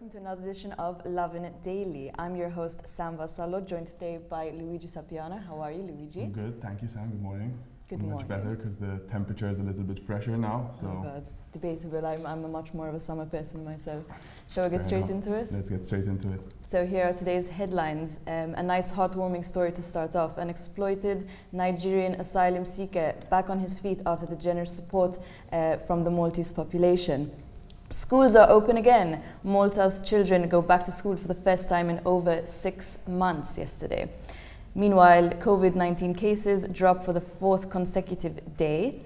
welcome to another edition of Lovin Daily. I'm your host, Sam Vassallo, joined today by Luigi Sapiana. How are you, Luigi? I'm good, thank you, Sam. Good morning. Good morning. Much better because the temperature is a little bit fresher now. So. Oh God, debatable. I'm a much more of a summer person myself. Shall we get straight into it? Let's get straight into it. So here are today's headlines. A nice heartwarming story to start off. An exploited Nigerian asylum seeker back on his feet after the generous support from the Maltese population. Schools are open again. Malta's children go back to school for the first time in over 6 months yesterday. Meanwhile, COVID-19 cases dropped for the 4th consecutive day.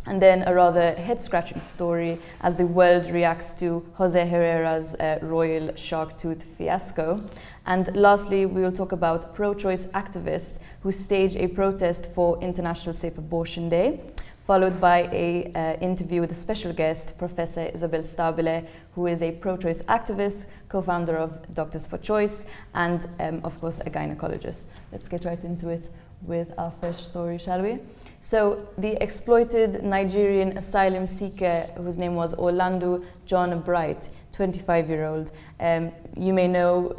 And then a rather head-scratching story as the world reacts to Jose Herrera's royal shark tooth fiasco. And lastly, we will talk about pro-choice activists who stage a protest for International Safe Abortion Day, followed by an interview with a special guest, Professor Isabel Stabile, who is a pro-choice activist, co-founder of Doctors For Choice, and of course a gynecologist. Let's get right into it with our first story, shall we? So the exploited Nigerian asylum seeker, whose name was Orlando John Bright, 25-year-old. You may know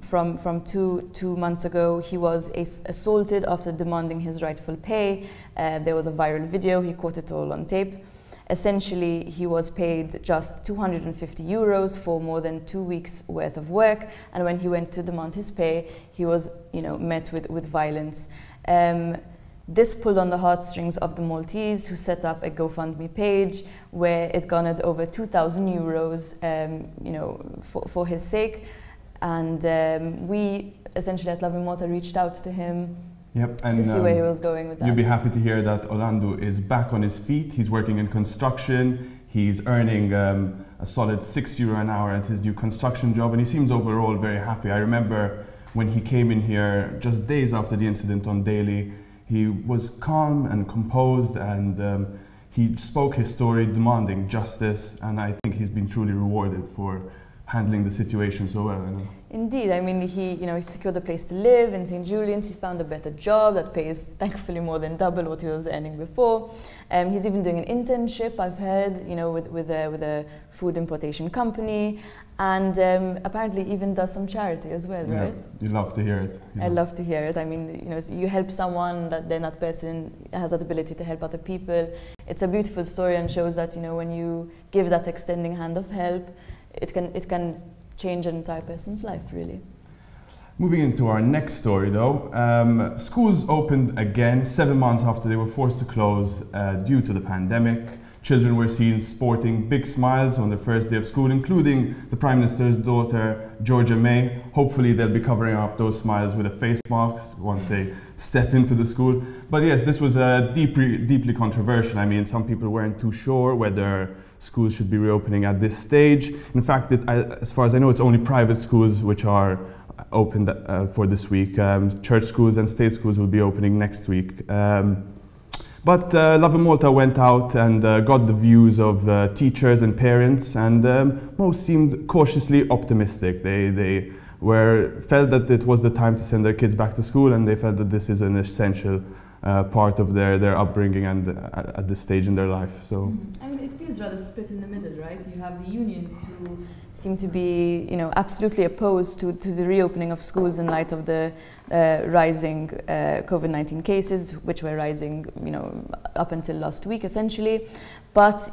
from two months ago, he was assaulted after demanding his rightful pay. There was a viral video, he caught it all on tape. Essentially, he was paid just 250 euros for more than 2 weeks worth of work. And when he went to demand his pay, he was, met with violence. This pulled on the heartstrings of the Maltese, who set up a GoFundMe page where it garnered over 2,000 euros, for his sake. And we essentially at Lovin Malta reached out to him and to see where he was going with that. You'll be happy to hear that Orlando is back on his feet. He's working in construction. He's earning a solid €6 an hour at his new construction job, and he seems overall very happy. I remember when he came in here just days after the incident on Daily, he was calm and composed, and he spoke his story, demanding justice, and I think he's been truly rewarded for handling the situation so well. Indeed, I mean, he secured a place to live in St. Julian's. He found a better job that pays, thankfully, more than double what he was earning before. He's even doing an internship, I've heard, with a food importation company, and apparently even does some charity as well, right? You love to hear it. I love to hear it. I mean, you help someone, then that person has that ability to help other people. It's a beautiful story and shows that, when you give that extending hand of help, it can change an entire person's life, really. Moving into our next story, though, schools opened again 7 months after they were forced to close due to the pandemic. Children were seen sporting big smiles on the first day of school, including the Prime Minister's daughter, Georgia May. Hopefully they'll be covering up those smiles with a face mask once they step into the school. But yes, this was deeply controversial. I mean, some people weren't too sure whether schools should be reopening at this stage. In fact, as far as I know, it's only private schools which are open for this week. Church schools and state schools will be opening next week. But Lovin Malta went out and got the views of teachers and parents, and most seemed cautiously optimistic. They felt that it was the time to send their kids back to school, and they felt that this is an essential part of their upbringing and at this stage in their life. So. I mean, it feels rather split in the middle, right? You have the unions who seem to be, absolutely opposed to the reopening of schools in light of the rising COVID-19 cases, which were rising, up until last week, essentially. But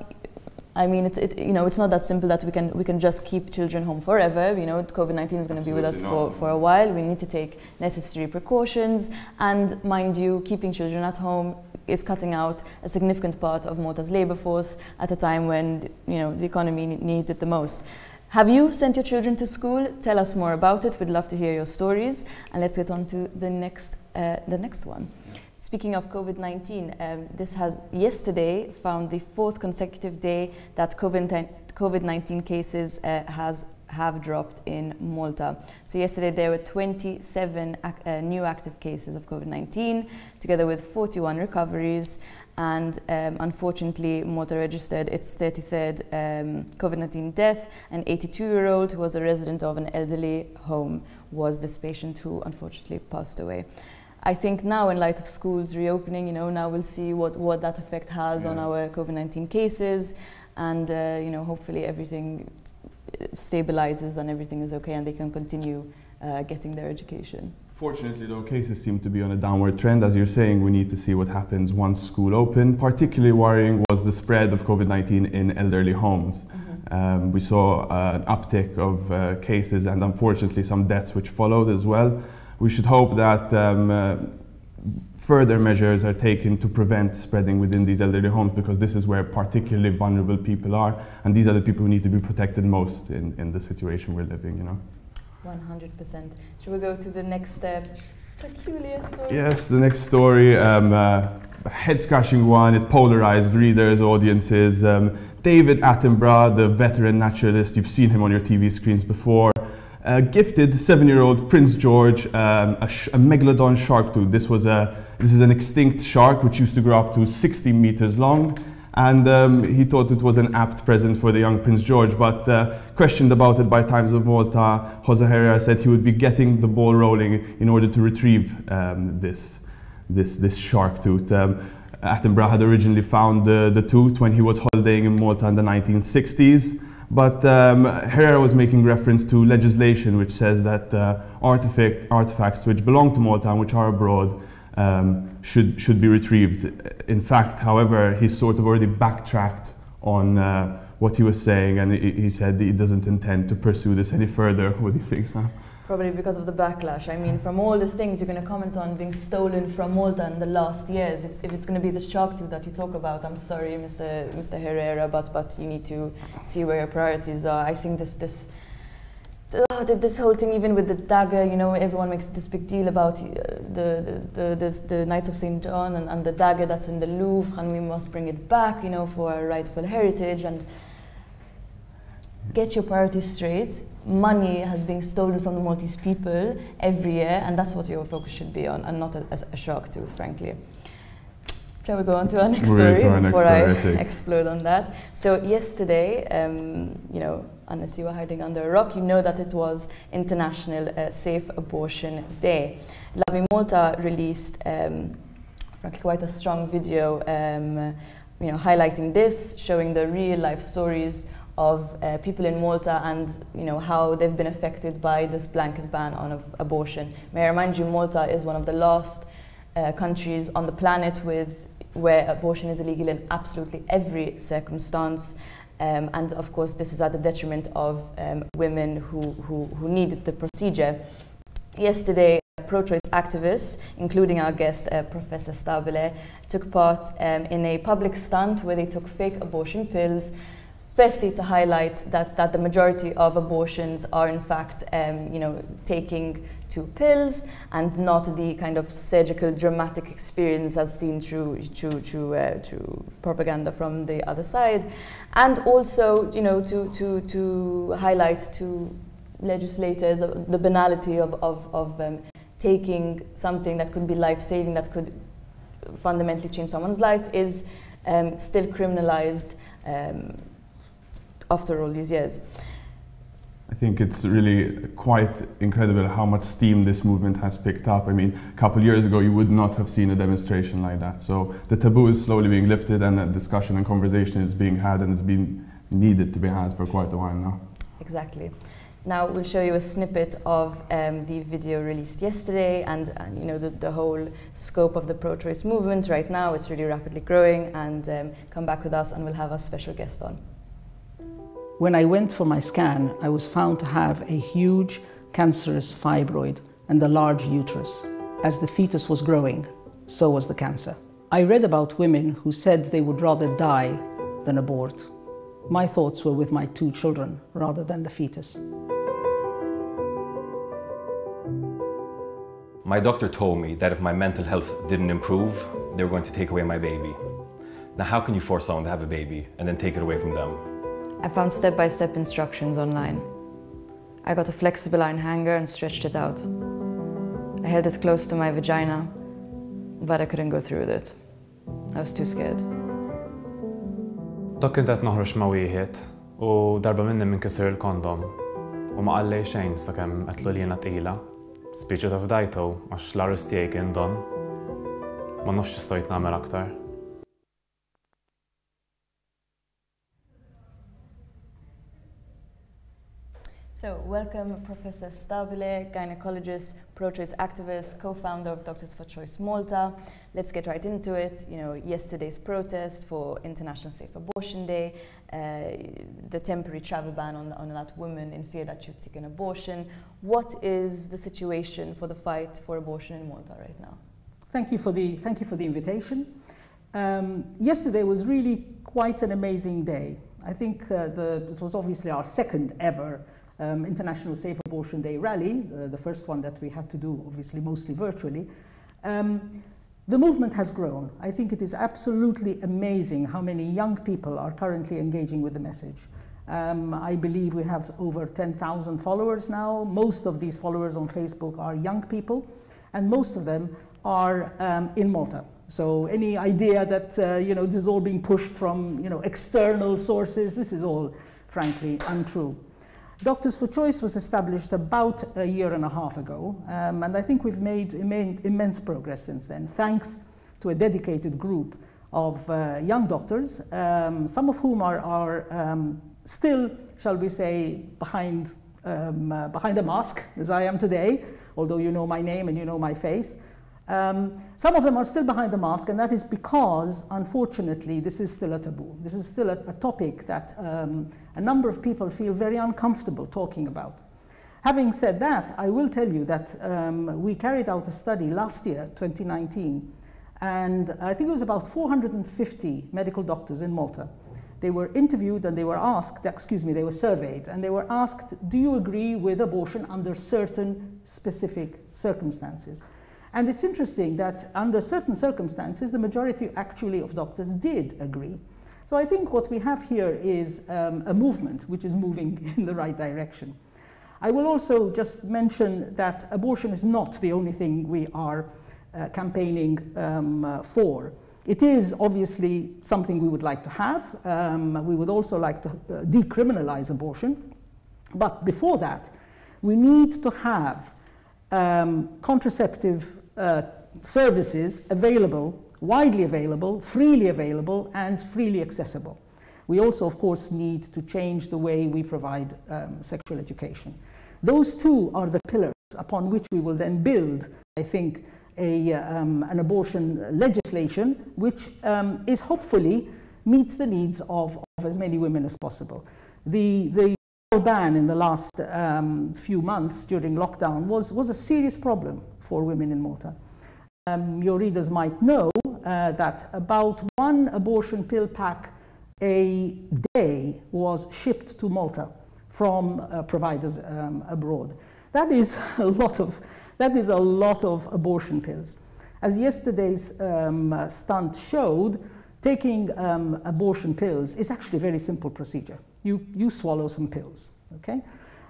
I mean, it's not that simple that we can just keep children home forever. COVID-19 is going to be with us for a while. We need to take necessary precautions, and mind you, keeping children at home is cutting out a significant part of Malta's labour force at a time when the economy needs it the most. Have you sent your children to school? Tell us more about it. We'd love to hear your stories, and let's get on to the next one. Speaking of COVID-19, this has yesterday found the 4th consecutive day that COVID-19 cases have dropped in Malta. So yesterday there were 27 new active cases of COVID-19, together with 41 recoveries, and unfortunately Malta registered its 33rd COVID-19 death. An 82-year-old who was a resident of an elderly home was this patient who unfortunately passed away. I think now, in light of schools reopening, now we'll see what that effect has on our COVID-19 cases, and hopefully everything stabilizes and everything is okay and they can continue getting their education. Fortunately, though, cases seem to be on a downward trend. As you're saying, we need to see what happens once school open. Particularly worrying was the spread of COVID-19 in elderly homes. We saw an uptick of cases and unfortunately some deaths which followed as well. We should hope that further measures are taken to prevent spreading within these elderly homes, because this is where particularly vulnerable people are, and these are the people who need to be protected most in the situation we're living, you know. 100%. Should we go to the next peculiar story? Yes, the next story, a head-scratching one. It polarized readers, audiences. David Attenborough, the veteran naturalist, you've seen him on your TV screens before, gifted 7-year-old Prince George a megalodon shark tooth. This is an extinct shark which used to grow up to 60 meters long, and he thought it was an apt present for the young Prince George, but questioned about it by Times of Malta, Jose Herrera said he would be getting the ball rolling in order to retrieve this shark tooth. Attenborough had originally found the tooth when he was holidaying in Malta in the 1960s, but Herrera was making reference to legislation which says that artifacts which belong to Malta and which are abroad should be retrieved. In fact, however, he's sort of already backtracked on what he was saying, and he said he doesn't intend to pursue this any further. What do you think, Sam? Probably because of the backlash. I mean, from all the things you're going to comment on being stolen from Malta in the last years, if it's going to be the shark tooth that you talk about, I'm sorry, Mr. Herrera, but you need to see where your priorities are. I think this whole thing, even with the dagger, you know, everyone makes this big deal about the Knights of St. John and the dagger that's in the Louvre, and we must bring it back, you know, for our rightful heritage. And get your priorities straight. Money has been stolen from the Maltese people every year, and that's what your focus should be on, and not a shark tooth, frankly. Shall we go on to our next story before I explode on that? So yesterday, you know, unless you were hiding under a rock, you know that it was International Safe Abortion Day. Lovin Malta released, frankly, quite a strong video, you know, highlighting this, showing the real-life stories of people in Malta and, you know, how they've been affected by this blanket ban on abortion. May I remind you, Malta is one of the last countries on the planet where abortion is illegal in absolutely every circumstance. And of course, this is at the detriment of women who need the procedure. Yesterday, pro-choice activists, including our guest, Professor Stabile, took part in a public stunt where they took fake abortion pills. Firstly, to highlight that the majority of abortions are in fact, you know, taking 2 pills and not the kind of surgical dramatic experience as seen through propaganda from the other side, and also, you know, to highlight to legislators the banality of taking something that could be life-saving, that could fundamentally change someone's life, is still criminalized. After all these years. I think it's really quite incredible how much steam this movement has picked up. I mean, a couple of years ago you would not have seen a demonstration like that. So the taboo is slowly being lifted, and a discussion and conversation is being had, and it's been needed to be had for quite a while now. Exactly. Now we'll show you a snippet of the video released yesterday, and you know, the whole scope of the pro-choice movement right now. It's really rapidly growing, and come back with us and we'll have a special guest on. When I went for my scan, I was found to have a huge cancerous fibroid and a large uterus. As the fetus was growing, so was the cancer. I read about women who said they would rather die than abort. My thoughts were with my 2 children rather than the fetus. My doctor told me that if my mental health didn't improve, they were going to take away my baby. Now, how can you force someone to have a baby and then take it away from them? I found step-by-step instructions online. I got a flexible iron hanger and stretched it out. I held it close to my vagina, but I couldn't go through with it. I was too scared. Dak kien qed noħroġ ma' wieħed u darba minni minkiser il-kondom u ma qal xejn sakemm qedlu li jiena tqila. Spiċċa ta' fdajtu għax l-arrest tiegħi kien don. Ma nafx x'stojt nagħmel aktar. So, welcome Professor Stabile, gynecologist, pro-choice activist, co-founder of Doctors For Choice Malta. Let's get right into it. You know, yesterday's protest for International Safe Abortion Day, the temporary travel ban on that women in fear that she'd seek an abortion. What is the situation for the fight for abortion in Malta right now? Thank you for the invitation. Yesterday was really quite an amazing day. I think it was obviously our second ever International Safe Abortion Day rally, the first one that we had to do, obviously mostly virtually. The movement has grown. I think it is absolutely amazing how many young people are currently engaging with the message. I believe we have over 10,000 followers now. Most of these followers on Facebook are young people, and most of them are in Malta. So any idea that this is all being pushed from external sources, this is all frankly untrue. Doctors for Choice was established about a year and a half ago, and I think we've made immense progress since then, thanks to a dedicated group of young doctors, some of whom are still, shall we say, behind a mask, as I am today, although you know my name and you know my face. Some of them are still behind the mask, and that is because, unfortunately, this is still a taboo. This is still a topic that a number of people feel very uncomfortable talking about. Having said that, I will tell you that we carried out a study last year, 2019, and I think it was about 450 medical doctors in Malta. They were interviewed and they were asked, they were surveyed, and they were asked, do you agree with abortion under certain specific circumstances? And it's interesting that under certain circumstances, the majority actually of doctors did agree. So I think what we have here is a movement which is moving in the right direction. I will also just mention that abortion is not the only thing we are campaigning for. It is obviously something we would like to have. We would also like to decriminalize abortion. But before that, we need to have contraceptive services available, widely available, and freely accessible. We also, of course, need to change the way we provide sexual education. Those two are the pillars upon which we will then build, I think, an abortion legislation which is hopefully meets the needs of as many women as possible. The ban in the last few months during lockdown was a serious problem for women in Malta. Your readers might know that about 1 abortion pill pack a day was shipped to Malta from providers abroad. That is a lot of abortion pills. As yesterday's stunt showed, taking abortion pills is actually a very simple procedure. You swallow some pills, okay?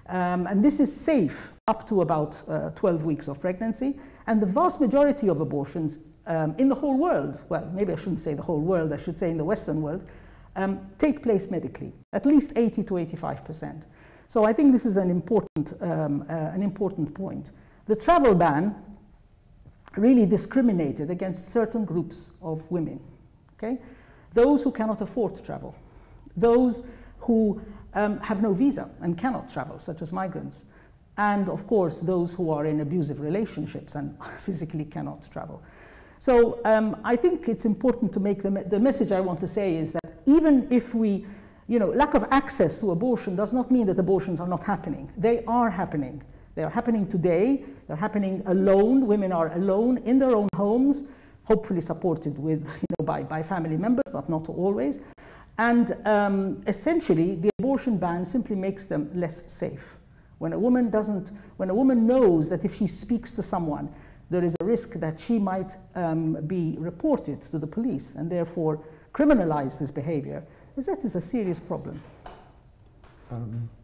And this is safe up to about 12 weeks of pregnancy. And the vast majority of abortions in the whole world, well, maybe I shouldn't say the whole world, I should say in the Western world, take place medically, at least 80 to 85%. So I think this is an important point. The travel ban really discriminated against certain groups of women. Okay? Those who cannot afford to travel, those who have no visa and cannot travel, such as migrants, and of course those who are in abusive relationships and physically cannot travel. So I think it's important to make the message I want to say is that even if we, lack of access to abortion does not mean that abortions are not happening. They are happening. They are happening today. They're happening alone. Women are alone in their own homes, hopefully supported with, by family members, but not always. And essentially, the abortion ban simply makes them less safe. When a woman knows that if she speaks to someone, there is a risk that she might be reported to the police and therefore criminalize this behavior, that is a serious problem.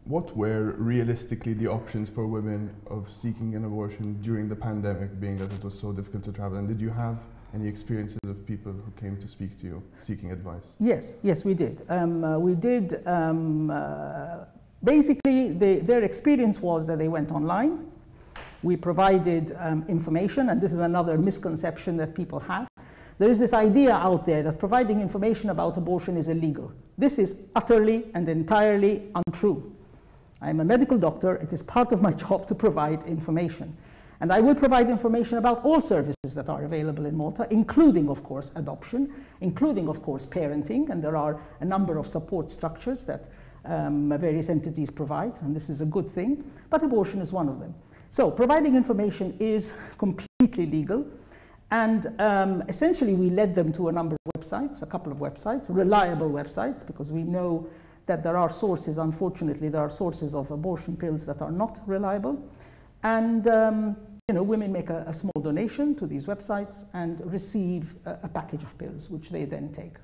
What were realistically the options for women of seeking an abortion during the pandemic, being that it was so difficult to travel? And did you have any experiences of people who came to speak to you seeking advice? Yes, we did. Basically, their experience was that they went online. We provided information, and this is another misconception that people have. There is this idea out there that providing information about abortion is illegal. This is utterly and entirely untrue. I'm a medical doctor. It is part of my job to provide information. And I will provide information about all services that are available in Malta, including, of course, adoption, including, of course, parenting. And there are a number of support structures that various entities provide, and this is a good thing. But abortion is one of them. So providing information is completely legal. And essentially, we led them to a number of websites, a couple of websites, reliable websites, because we know that there are sources, unfortunately, there are sources of abortion pills that are not reliable. And you know, women make a small donation to these websites and receive a package of pills, which they then take.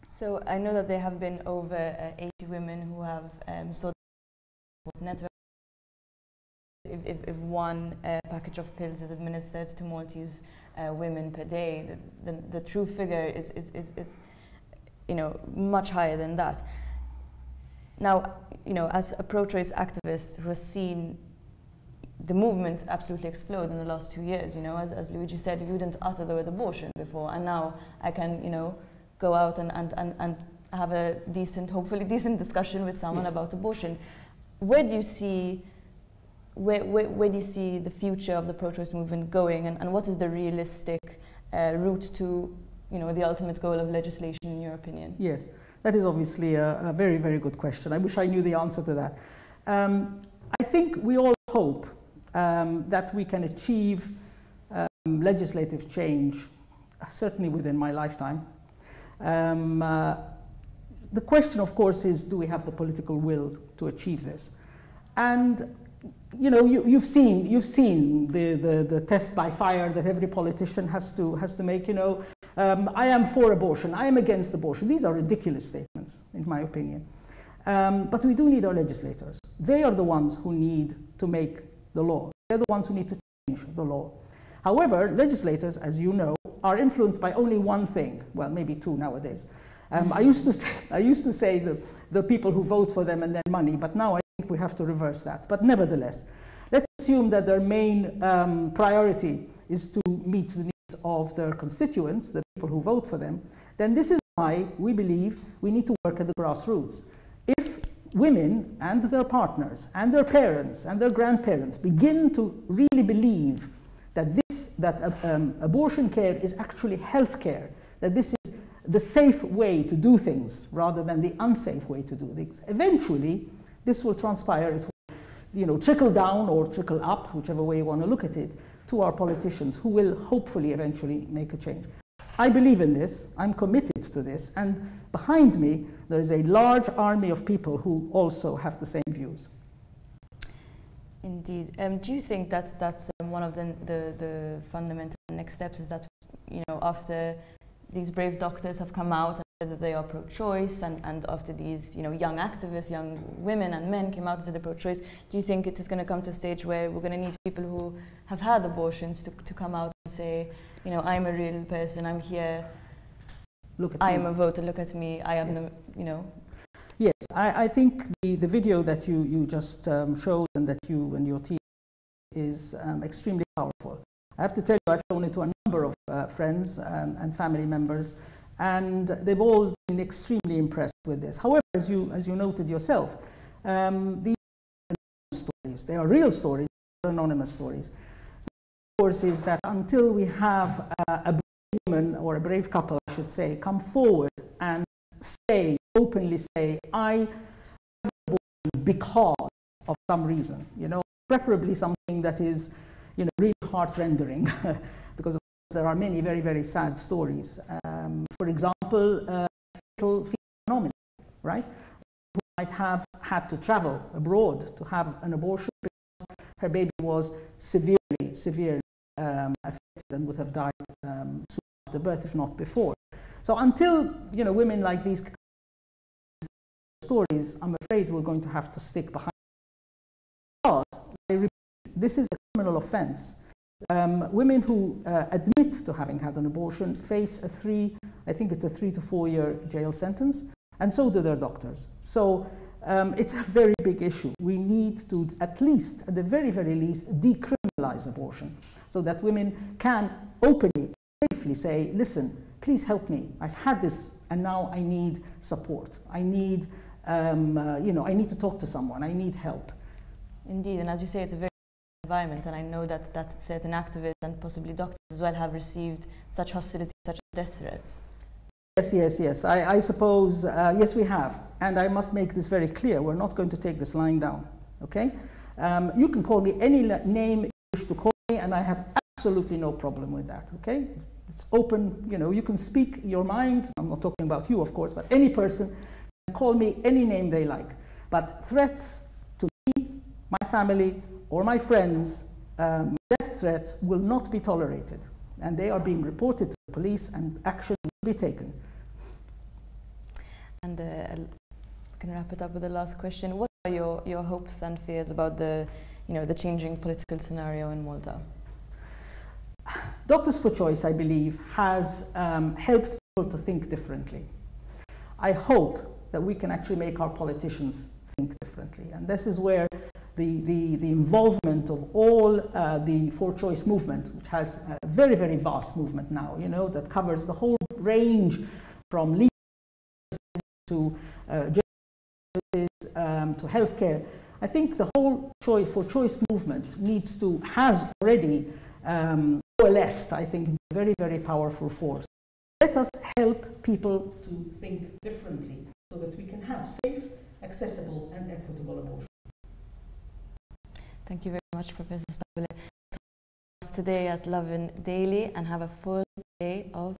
So I know that there have been over 80 women who have sought the network. If one package of pills is administered to Maltese women per day, the true figure is you know, much higher than that. Now, you know, as a pro-choice activist who has seen the movement absolutely explode in the last 2 years, you know, as Luigi said, you wouldn't utter the word abortion before, and now I can, you know, go out and have a decent, hopefully decent discussion with someone about abortion. Where do you see where do you see the future of the pro-choice movement going, and what is the realistic route to, you know, the ultimate goal of legislation, in your opinion? Yes, that is obviously a very, very good question. I wish I knew the answer to that. I think we all hope that we can achieve legislative change, certainly within my lifetime. The question, of course, is, do we have the political will to achieve this? And you know, you've seen the test by fire that every politician has to make. You know, I am for abortion, I am against abortion. These are ridiculous statements, in my opinion. But we do need our legislators. They are the ones who need to make the law. They're the ones who need to change the law. However, legislators, as you know, are influenced by only one thing. Well, maybe two nowadays. I used to say the people who vote for them and then money, but now I think we have to reverse that. But nevertheless, let's assume that their main priority is to meet the needs of their constituents, the people who vote for them. Then this is why we believe we need to work at the grassroots. If women and their partners and their parents and their grandparents begin to really believe that abortion care is actually health care, that this is the safe way to do things rather than the unsafe way to do things, eventually this will transpire. It will, you know, trickle down or trickle up, whichever way you want to look at it, to our politicians, who will hopefully eventually make a change. I believe in this, I'm committed to this, and behind me there is a large army of people who also have the same views. Indeed. Do you think that that's one of the fundamental next steps, is that, you know, after these brave doctors have come out and said that they are pro-choice, and after these, you know, young activists, young women and men came out and said they're pro-choice, do you think it is going to come to a stage where we're going to need people who have had abortions to come out and say, you know, I'm a real person, I'm here, look at I me. am a voter, look at me, I am, Yes. no, you know? Yes, I think the video that you just showed and that you and your team is extremely powerful. I have to tell you, I've shown it to a number of friends and family members, and they've all been extremely impressed with this. However, as you noted yourself, these stories, they are real stories, they're anonymous stories. Of course, is that until we have a brave woman, or a brave couple, I should say, come forward and say, openly say, I have abortion because of some reason, you know, preferably something that is, you know, really heart-rendering, because of course there are many very, very sad stories. For example, fetal anomaly, right? Who might have had to travel abroad to have an abortion because her baby was severely affected and would have died soon after birth, if not before. So until, you know, women like these stories, I'm afraid we're going to have to stick behind. Because, I repeat, this is a criminal offense. Women who admit to having had an abortion face I think it's a 3 to 4 year jail sentence, and so do their doctors. So it's a very big issue. We need to, at least, at the very, very least, decriminalize abortion, so that women can openly, safely say, listen, please help me. I've had this, and now I need support. I need you know, I need to talk to someone, I need help. Indeed, and as you say, it's a very environment, and I know that certain activists and possibly doctors as well have received such hostility, such death threats. Yes. I suppose, yes, we have. And I must make this very clear. We're not going to take this lying down, okay? You can call me any name you wish to call me, and I have absolutely no problem with that, okay? It's open, you know, you can speak your mind. I'm not talking about you, of course, but any person can call me any name they like. But threats to me, my family, or my friends, death threats will not be tolerated. And they are being reported to the police, and action will be taken. And we can wrap it up with the last question. What are your hopes and fears about the changing political scenario in Malta? Doctors for Choice, I believe, has helped people to think differently. I hope that we can actually make our politicians think differently. And this is where the involvement of all the For Choice movement, which has a very, very vast movement now, you know, that covers the whole range from legal to to healthcare. I think the whole For Choice movement has already coalesced, I think, in a very, very powerful force. Let us help people to think differently so that we can have safe, accessible, and equitable abortion. Thank you very much, Professor Stabile. Today at Lovin Daily, and have a full day of